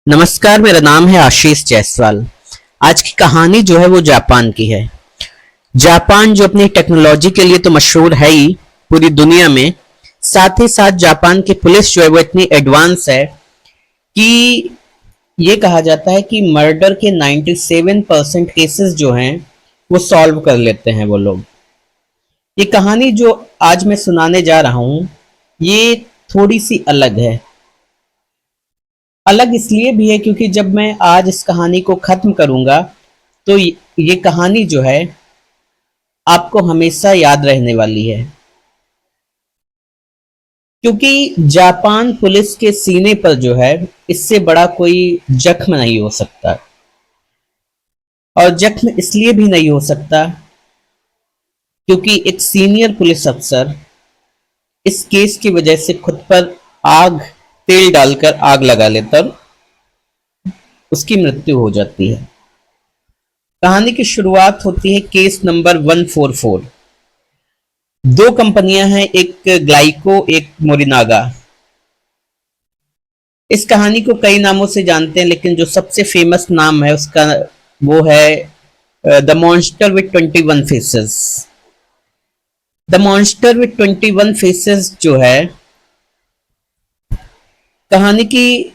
नमस्कार, मेरा नाम है आशीष जायसवाल। आज की कहानी जो है वो जापान की है। जापान जो अपनी टेक्नोलॉजी के लिए तो मशहूर है ही पूरी दुनिया में, साथ ही साथ जापान की पुलिस जो है वो इतनी एडवांस है कि ये कहा जाता है कि मर्डर के 97% केसेस जो हैं वो सॉल्व कर लेते हैं वो लोग। ये कहानी जो आज मैं सुनाने जा रहा हूँ ये थोड़ी सी अलग है। अलग इसलिए भी है क्योंकि जब मैं आज इस कहानी को खत्म करूंगा तो ये कहानी जो है आपको हमेशा याद रहने वाली है, क्योंकि जापान पुलिस के सीने पर जो है इससे बड़ा कोई जख्म नहीं हो सकता। और जख्म इसलिए भी नहीं हो सकता क्योंकि एक सीनियर पुलिस अफसर इस केस की वजह से खुद पर तेल डालकर आग लगा लेता और उसकी मृत्यु हो जाती है। कहानी की शुरुआत होती है केस नंबर 144। दो कंपनियां हैं, एक ग्लाइको एक मोरिनागा। इस कहानी को कई नामों से जानते हैं, लेकिन जो सबसे फेमस नाम है उसका वो है the monster with 21 faces. The monster with 21 faces जो है, कहानी की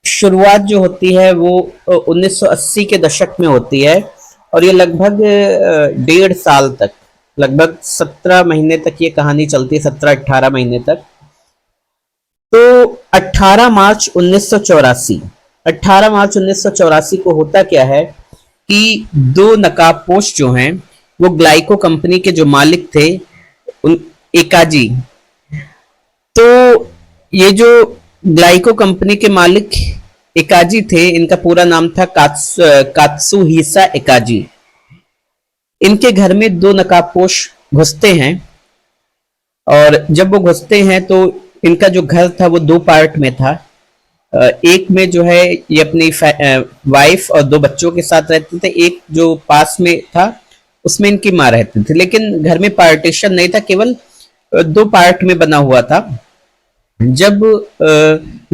शुरुआत जो होती है वो 1980 के दशक में होती है और ये लगभग 1.5 साल तक, लगभग 17 महीने तक ये कहानी चलती है, 17-18 महीने तक। तो 18 मार्च 1984 को होता क्या है कि दो नकाबपोश जो हैं वो ग्लाइको कंपनी के जो मालिक थे उन एकाजी, तो ये जो ग्लाइको कंपनी के मालिक एकाजी थे, इनका पूरा नाम था कात्सुहिसा एकाजी। इनके घर में दो नकाबपोश घुसते हैं और जब वो घुसते हैं तो इनका जो घर था वो 2 पार्ट में था। एक में जो है ये अपनी वाइफ और 2 बच्चों के साथ रहते थे, एक जो पास में था उसमें इनकी माँ रहती थी, लेकिन घर में पार्टीशन नहीं था, केवल 2 पार्ट में बना हुआ था। जब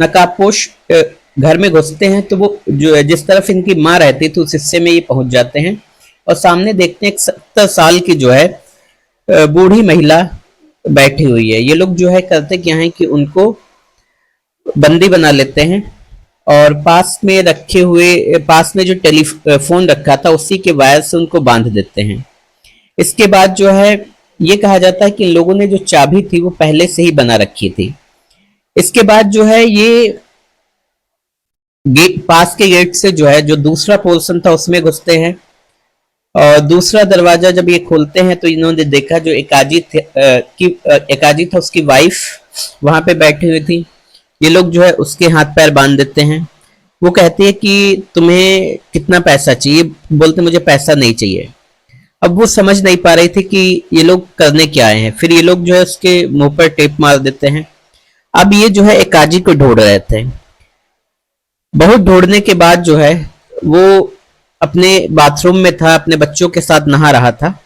नकाबपोश घर में घुसते हैं तो वो जो जिस तरफ इनकी माँ रहती थी उस हिस्से में ये पहुंच जाते हैं और सामने देखते हैं एक 70 साल की जो है बूढ़ी महिला बैठी हुई है। ये लोग जो है करते क्या है कि उनको बंदी बना लेते हैं और पास में जो टेलीफोन रखा था उसी के वायर से उनको बांध देते हैं। इसके बाद जो है ये कहा जाता है कि इन लोगों ने जो चाबी थी वो पहले से ही बना रखी थी। इसके बाद जो है ये पास के गेट से जो है जो दूसरा पोर्शन था उसमें घुसते हैं और दूसरा दरवाजा जब ये खोलते हैं तो इन्होंने देखा जो एकाजी था उसकी वाइफ वहां पे बैठी हुई थी। ये लोग जो है उसके हाथ पैर बांध देते हैं। वो कहती है कि तुम्हें कितना पैसा चाहिए, बोलते मुझे पैसा नहीं चाहिए। अब वो समझ नहीं पा रही थी कि ये लोग करने क्या आए हैं। फिर ये लोग जो है उसके मुंह पर टेप मार देते हैं। अब ये जो है एकाजी को ढूंढ रहे थे। बहुत ढूंढने के बाद जो है वो अपने बाथरूम में था, अपने बच्चों के साथ नहा रहा था।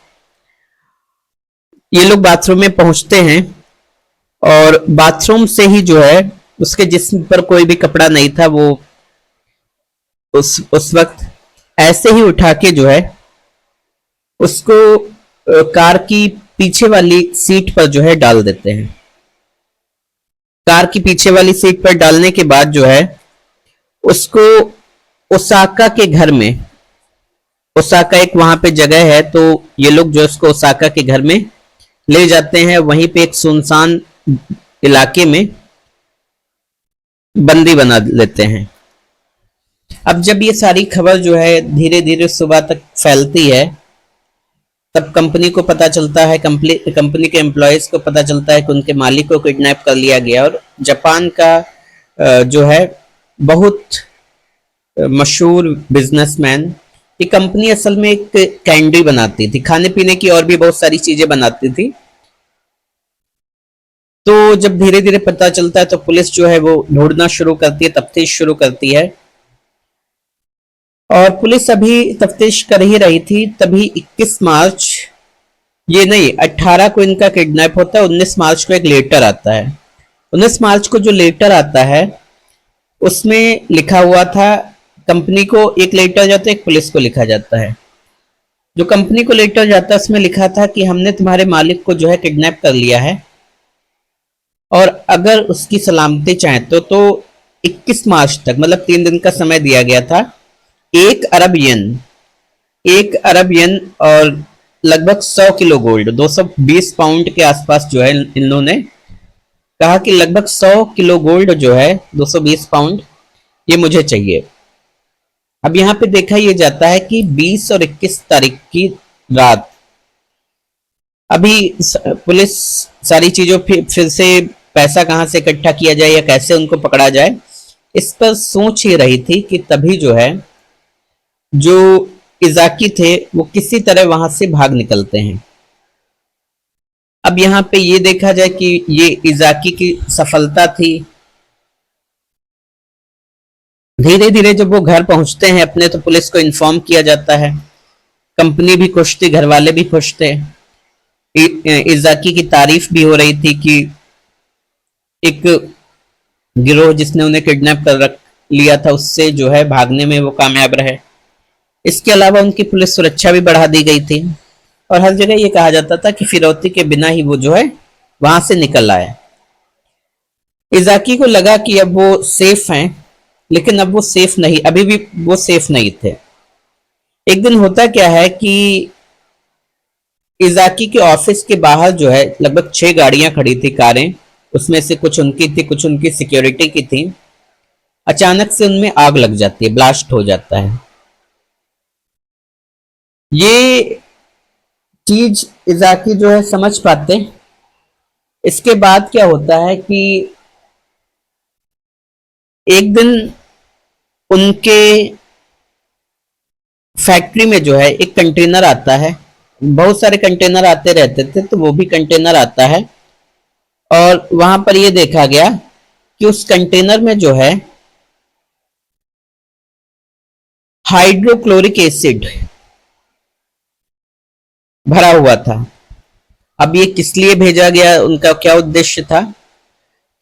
ये लोग बाथरूम में पहुंचते हैं और बाथरूम से ही जो है उसके जिस्म पर कोई भी कपड़ा नहीं था, वो उस वक्त ऐसे ही उठा के जो है उसको कार की पीछे वाली सीट पर जो है डाल देते हैं। कार की पीछे वाली सीट पर डालने के बाद जो है उसको ओसाका के घर में, ओसाका एक वहां पे जगह है, तो ये लोग जो उसको ओसाका के घर में ले जाते हैं। वहीं पे एक सुनसान इलाके में बंदी बना लेते हैं। अब जब ये सारी खबर जो है धीरे धीरे सुबह तक फैलती है तब कंपनी को पता चलता है, कंपनी के एम्प्लॉयज को पता चलता है कि उनके मालिक को किडनैप कर लिया गया। और जापान का जो है बहुत मशहूर बिजनेसमैन, ये कंपनी असल में एक कैंडी बनाती थी, खाने पीने की और भी बहुत सारी चीजें बनाती थी। तो जब धीरे धीरे पता चलता है तो पुलिस जो है वो ढूंढना शुरू करती है, तफ्तीश शुरू करती है। और पुलिस अभी तफ्तीश कर ही रही थी तभी 21 मार्च, ये नहीं 18 को इनका किडनैप होता है। 19 मार्च को एक लेटर आता है। 19 मार्च को जो लेटर आता है उसमें लिखा हुआ था, कंपनी को एक लेटर जाता है, एक पुलिस को लिखा जाता है। जो कंपनी को लेटर जाता है उसमें लिखा था कि हमने तुम्हारे मालिक को जो है किडनैप कर लिया है, और अगर उसकी सलामती चाहे तो 21 मार्च तक, मतलब 3 दिन का समय दिया गया था। 1 अरब येन, 1 अरब येन और लगभग 100 किलो गोल्ड, 220 पाउंड के आसपास जो है इन्होंने कहा कि लगभग 100 किलो गोल्ड जो है, 220 पाउंड, ये मुझे चाहिए। अब यहाँ पे देखा ये जाता है कि 20 और 21 तारीख की रात, अभी पुलिस सारी चीजों फिर से पैसा कहाँ से इकट्ठा किया जाए या कैसे उनको पकड़ा जाए, इस पर सोच ही रही थी कि तभी जो है जो इजाकी थे वो किसी तरह वहां से भाग निकलते हैं। अब यहाँ पे ये देखा जाए कि ये इजाकी की सफलता थी। धीरे धीरे जब वो घर पहुंचते हैं अपने, तो पुलिस को इन्फॉर्म किया जाता है। कंपनी भी खुश थी, घर वाले भी खुश थे। इजाकी की तारीफ भी हो रही थी कि एक गिरोह जिसने उन्हें किडनैप कर रख लिया था उससे जो है भागने में वो कामयाब रहे। इसके अलावा उनकी पुलिस सुरक्षा भी बढ़ा दी गई थी, और हर जगह ये कहा जाता था कि फिरौती के बिना ही वो जो है वहां से निकल आए। इजाकी को लगा कि अब वो सेफ हैं, लेकिन अब वो सेफ नहीं, अभी भी वो सेफ नहीं थे। एक दिन होता क्या है कि इजाकी के ऑफिस के बाहर जो है लगभग 6 गाड़ियां खड़ी थी, कारें। उसमें से कुछ उनकी थी, कुछ उनकी सिक्योरिटी की थी। अचानक से उनमें आग लग जाती है, ब्लास्ट हो जाता है। ये चीज इजाकी जो है समझ पाते। इसके बाद क्या होता है कि एक दिन उनके फैक्ट्री में जो है एक कंटेनर आता है। बहुत सारे कंटेनर आते रहते थे, तो वो भी कंटेनर आता है, और वहां पर ये देखा गया कि उस कंटेनर में जो है हाइड्रोक्लोरिक एसिड भरा हुआ था। अब ये किस लिए भेजा गया, उनका क्या उद्देश्य था,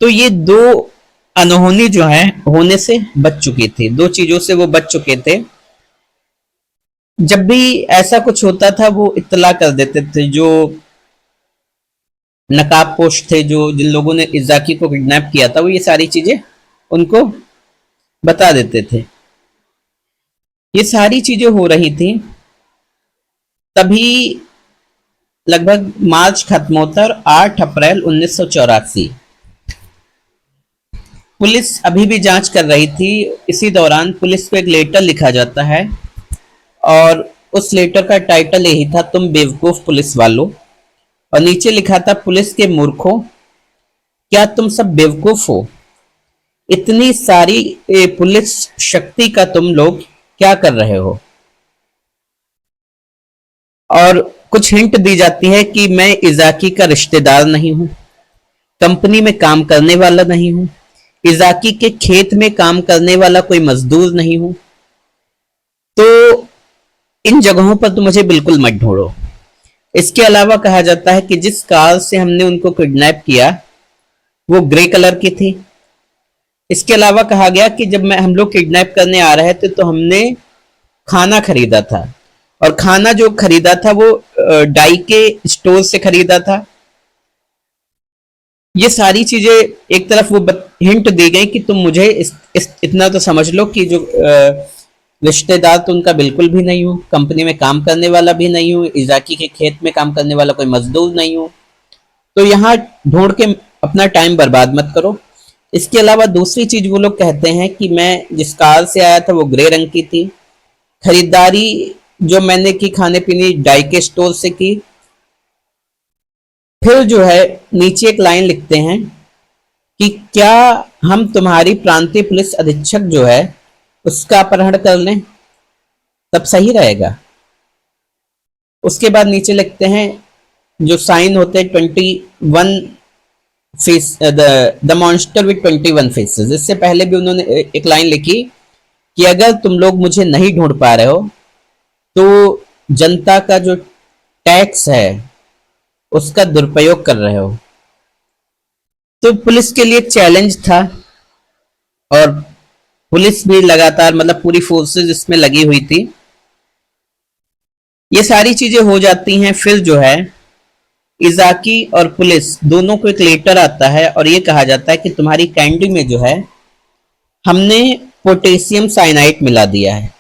तो ये दो अनहोनी जो है होने से बच चुकी थी, दो चीजों से वो बच चुके थे। जब भी ऐसा कुछ होता था वो इत्तला कर देते थे, जो नकाबपोश थे, जो जिन लोगों ने इजाकी को किडनैप किया था, वो ये सारी चीजें उनको बता देते थे। ये सारी चीजें हो रही थी, तभी लगभग मार्च खत्म होता है और 8 अप्रैल 1984, पुलिस अभी भी जांच कर रही थी। इसी दौरान पुलिस को एक लेटर लिखा जाता है, और उस लेटर का टाइटल यही था, तुम बेवकूफ पुलिस वालों। और नीचे लिखा था, पुलिस के मूर्खों, क्या तुम सब बेवकूफ हो? इतनी सारी पुलिस शक्ति का तुम लोग क्या कर रहे हो? और कुछ हिंट दी जाती है कि मैं इजाकी का रिश्तेदार नहीं हूं, कंपनी में काम करने वाला नहीं हूं, इजाकी के खेत में काम करने वाला कोई मजदूर नहीं हूं, तो इन जगहों पर तो मुझे बिल्कुल मत ढूंढो। इसके अलावा कहा जाता है कि जिस कार से हमने उनको किडनैप किया वो ग्रे कलर की थी। इसके अलावा कहा गया कि जब हम लोग किडनैप करने आ रहे थे तो हमने खाना खरीदा था, और खाना जो खरीदा था वो डाई के स्टोर से खरीदा था। ये सारी चीजें एक तरफ वो हिंट दी गई कि तुम मुझे इतना तो समझ लो कि जो रिश्तेदार तो उनका बिल्कुल भी नहीं हूँ, कंपनी में काम करने वाला भी नहीं हूँ, इजाकी के खेत में काम करने वाला कोई मजदूर नहीं हूँ, तो यहाँ ढूंढ के अपना टाइम बर्बाद मत करो। इसके अलावा दूसरी चीज वो लोग कहते हैं कि मैं जिस कार से आया था वो ग्रे रंग की थी, खरीदारी जो मैंने की खाने पीने डाई के स्टोर से की। फिर जो है नीचे एक लाइन लिखते हैं कि क्या हम तुम्हारी प्रांतीय पुलिस अधीक्षक जो है उसका अपहरण कर लें, तब सही रहेगा। उसके बाद नीचे लिखते हैं, जो साइन होते हैं 21 face, the monster with 21 faces. इससे पहले भी उन्होंने एक लाइन लिखी कि अगर तुम लोग मुझे नहीं ढूंढ पा रहे हो तो जनता का जो टैक्स है उसका दुरुपयोग कर रहे हो। तो पुलिस के लिए चैलेंज था, और पुलिस भी लगातार मतलब पूरी फोर्सेस इसमें लगी हुई थी। ये सारी चीजें हो जाती हैं, फिर जो है इजाकी और पुलिस दोनों को एक लेटर आता है और ये कहा जाता है कि तुम्हारी कैंडी में जो है हमने पोटेशियम साइनाइड मिला दिया है।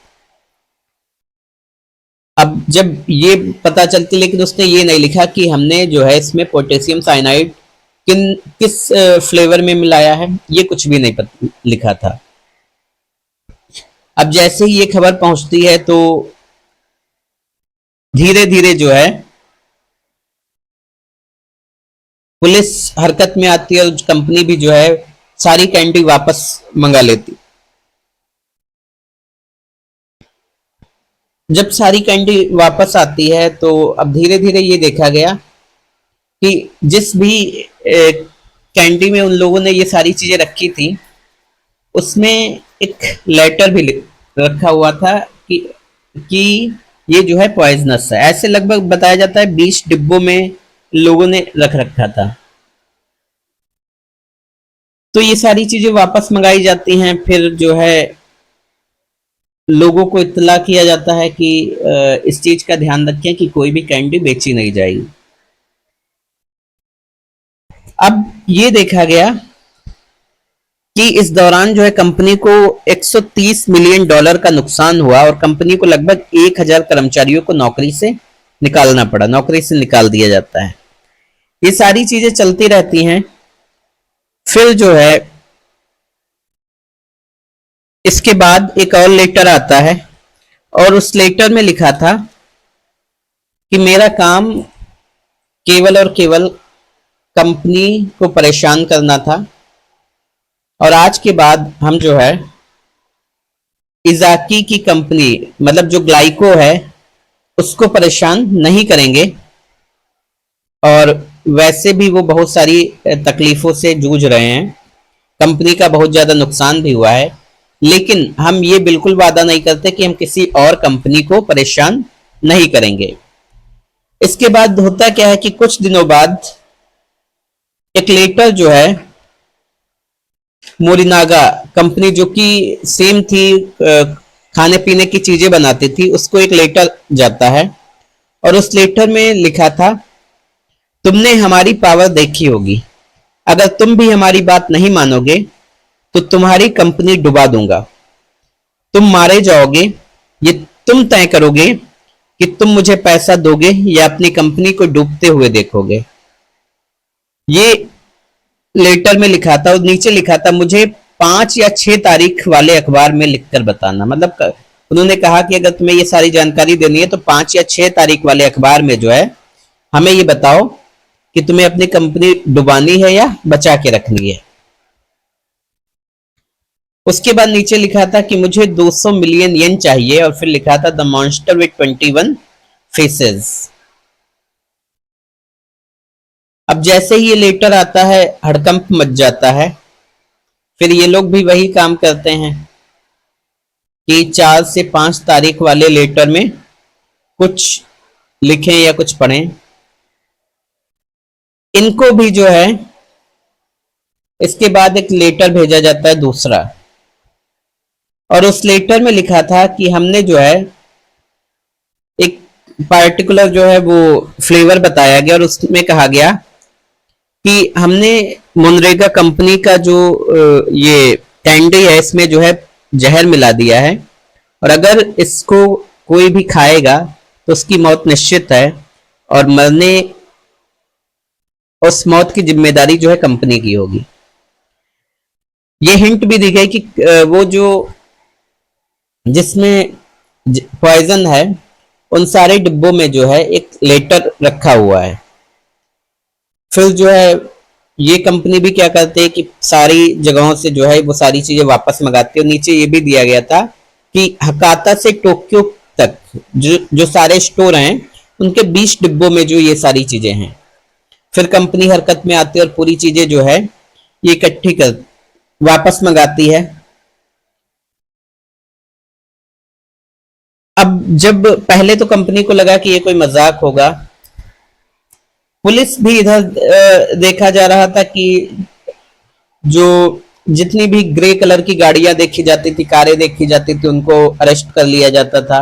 अब जब ये पता चलती, लेकिन उसने ये नहीं लिखा कि हमने जो है इसमें पोटेशियम साइनाइड किस फ्लेवर में मिलाया है, ये कुछ भी नहीं लिखा था। अब जैसे ही ये खबर पहुंचती है तो धीरे धीरे जो है पुलिस हरकत में आती है और कंपनी भी जो है सारी कैंडी वापस मंगा लेती। जब सारी कैंडी वापस आती है तो अब धीरे धीरे ये देखा गया कि जिस भी कैंडी में उन लोगों ने ये सारी चीजें रखी थी उसमें एक लेटर भी रखा हुआ था कि ये जो है पॉइजनस है। ऐसे लगभग बताया जाता है 20 डिब्बों में लोगों ने रख रखा था। तो ये सारी चीजें वापस मंगाई जाती हैं, फिर जो है लोगों को इत्तला किया जाता है कि इस चीज का ध्यान रखें कि कोई भी कैंडी बेची नहीं जाएगी। अब ये देखा गया कि इस दौरान जो है कंपनी को 130 मिलियन डॉलर का नुकसान हुआ और कंपनी को लगभग 1000 कर्मचारियों को नौकरी से निकालना पड़ा, नौकरी से निकाल दिया जाता है। ये सारी चीजें चलती रहती हैं। फिर जो है इसके बाद एक और लेटर आता है और उस लेटर में लिखा था कि मेरा काम केवल और केवल कंपनी को परेशान करना था और आज के बाद हम जो है इजाकी की कंपनी मतलब जो ग्लाइको है उसको परेशान नहीं करेंगे। और वैसे भी वो बहुत सारी तकलीफों से जूझ रहे हैं, कंपनी का बहुत ज्यादा नुकसान भी हुआ है, लेकिन हम ये बिल्कुल वादा नहीं करते कि हम किसी और कंपनी को परेशान नहीं करेंगे। इसके बाद होता क्या है कि कुछ दिनों बाद एक लेटर जो है मोरिनागा कंपनी जो कि सेम थी, खाने पीने की चीजें बनाती थी, उसको एक लेटर जाता है और उस लेटर में लिखा था तुमने हमारी पावर देखी होगी, अगर तुम भी हमारी बात नहीं मानोगे तो तुम्हारी कंपनी डुबा दूंगा, तुम मारे जाओगे, ये तुम तय करोगे कि तुम मुझे पैसा दोगे या अपनी कंपनी को डूबते हुए देखोगे। ये लेटर में लिखा था और नीचे लिखा था मुझे 5 या 6 तारीख वाले अखबार में लिखकर बताना। मतलब उन्होंने कहा कि अगर तुम्हें ये सारी जानकारी देनी है तो 5 या 6 तारीख वाले अखबार में जो है हमें ये बताओ कि तुम्हें अपनी कंपनी डुबानी है या बचा के रखनी है। उसके बाद नीचे लिखा था कि मुझे 200 मिलियन येन चाहिए और फिर लिखा था द मॉन्स्टर विद 21 फेसेस। अब जैसे ही ये लेटर आता है हड़कंप मच जाता है। फिर ये लोग भी वही काम करते हैं कि 4 से 5 तारीख वाले लेटर में कुछ लिखें या कुछ पढ़ें। इनको भी जो है इसके बाद एक लेटर भेजा जाता है दूसरा और उस लेटर में लिखा था कि हमने जो है एक पार्टिकुलर जो है वो फ्लेवर बताया गया और उसमें कहा गया कि हमने मनरेगा कंपनी का जो ये कैंडी है इसमें जो है जहर मिला दिया है और अगर इसको कोई भी खाएगा तो उसकी मौत निश्चित है और मरने उस मौत की जिम्मेदारी जो है कंपनी की होगी। ये हिंट भी दी गई कि वो जो जिसमें पॉइजन है उन सारे डिब्बों में जो है एक लेटर रखा हुआ है। फिर जो है ये कंपनी भी क्या करते हैं कि सारी जगहों से जो है वो सारी चीजें वापस मंगाती है। और नीचे ये भी दिया गया था कि हकाता से टोक्यो तक जो सारे स्टोर हैं उनके 20 डिब्बों में जो ये सारी चीजें हैं। फिर कंपनी हरकत में आती है और पूरी चीजें जो है ये इकट्ठी कर वापस मंगाती है। अब जब पहले तो कंपनी को लगा कि ये कोई मजाक होगा, पुलिस भी इधर देखा जा रहा था कि जो जितनी भी ग्रे कलर की गाड़ियां देखी जाती थी, कारें देखी जाती थी, उनको अरेस्ट कर लिया जाता था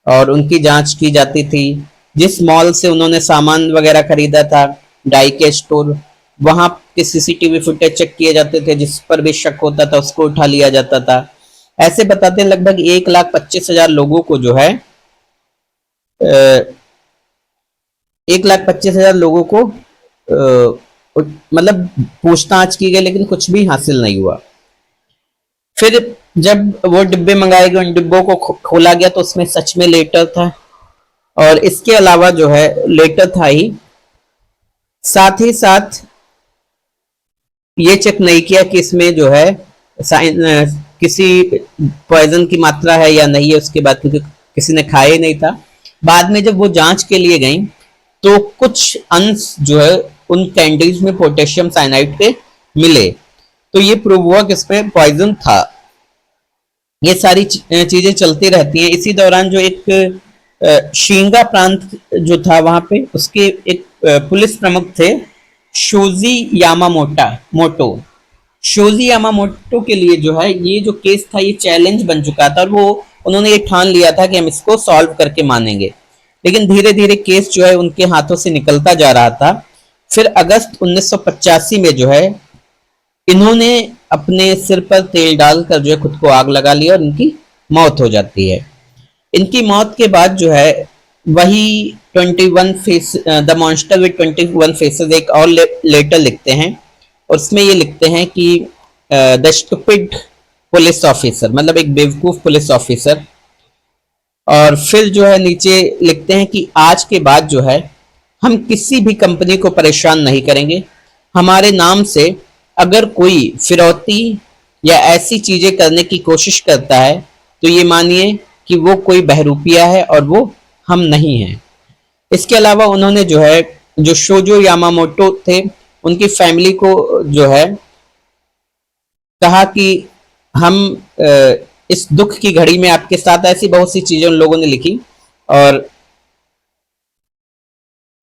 और उनकी जांच की जाती थी। जिस मॉल से उन्होंने सामान वगैरह खरीदा था, डाई के स्टोर, वहां के सीसीटीवी फुटेज चेक किए जाते थे, जिस पर भी शक होता था उसको उठा लिया जाता था। ऐसे बताते हैं लगभग 1,25,000 लोगों को जो है 1,25,000 लोगों को मतलब पूछताछ की गई, लेकिन कुछ भी हासिल नहीं हुआ। फिर जब वो डिब्बे मंगाए गए, उन डिब्बों को खोला गया तो उसमें सच में लेटर था, और इसके अलावा जो है लेटर था ही, साथ ही साथ ये चेक नहीं किया कि इसमें जो है किसी पॉइजन की मात्रा है या नहीं है उसके बाद, क्योंकि किसी ने खाया ही नहीं था। बाद में जब वो जांच के लिए गई तो कुछ अंश जो है उन कैंडीज में पोटेशियम साइनाइड के मिले, तो ये प्रूव हुआ कि इसमें पॉइजन था। ये सारी चीजें चलती रहती हैं। इसी दौरान जो एक शींगा प्रांत जो था वहां पे, उसके एक पुलिस प्रमुख थे शोजी मोटो। शोजी यामामोटो के लिए जो है ये जो केस था ये चैलेंज बन चुका था, और वो उन्होंने ये ठान लिया था कि हम इसको सॉल्व करके मानेंगे। लेकिन धीरे धीरे केस जो है उनके हाथों से निकलता जा रहा था। फिर अगस्त 1985 में जो है इन्होंने अपने सिर पर तेल डालकर जो है खुद को आग लगा लिया और इनकी मौत हो जाती है। इनकी मौत के बाद जो है वही 21 face the monster with 21 faces एक और लेटर लिखते हैं, और उसमें ये लिखते हैं कि द स्टूपिड पुलिस ऑफिसर, मतलब एक बेवकूफ पुलिस ऑफिसर। और फिर जो है नीचे लिखते हैं कि आज के बाद जो है हम किसी भी कंपनी को परेशान नहीं करेंगे। हमारे नाम से अगर कोई फिरौती या ऐसी चीजें करने की कोशिश करता है तो ये मानिए कि वो कोई बहरूपिया है और वो हम नहीं हैं। इसके अलावा उन्होंने जो है जो शोजो यामामोटो थे उनकी फैमिली को जो है कहा कि हम इस दुख की घड़ी में आपके साथ, ऐसी बहुत सी चीजें उन लोगों ने लिखी। और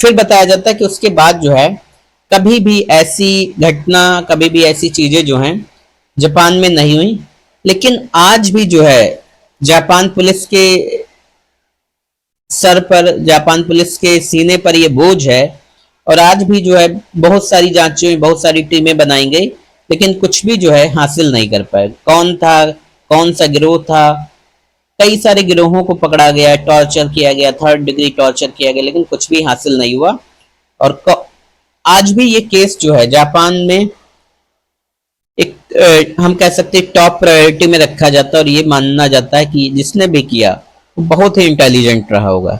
फिर बताया जाता है कि उसके बाद जो है कभी भी ऐसी घटना, कभी भी ऐसी चीजें जो हैं जापान में नहीं हुई। लेकिन आज भी जो है जापान पुलिस के सर पर, जापान पुलिस के सीने पर ये बोझ है, और आज भी जो है बहुत सारी जांचें, बहुत सारी टीमें बनाई गई, लेकिन कुछ भी जो है हासिल नहीं कर पाए। कौन था, कौन सा गिरोह था, कई सारे गिरोहों को पकड़ा गया, टॉर्चर किया गया, 3rd डिग्री टॉर्चर किया गया, लेकिन कुछ भी हासिल नहीं हुआ। और आज भी ये केस जो है जापान में एक हम कह सकते हैं टॉप प्रायोरिटी में रखा जाता है, और ये मानना जाता है कि जिसने भी किया वो बहुत ही इंटेलिजेंट रहा होगा।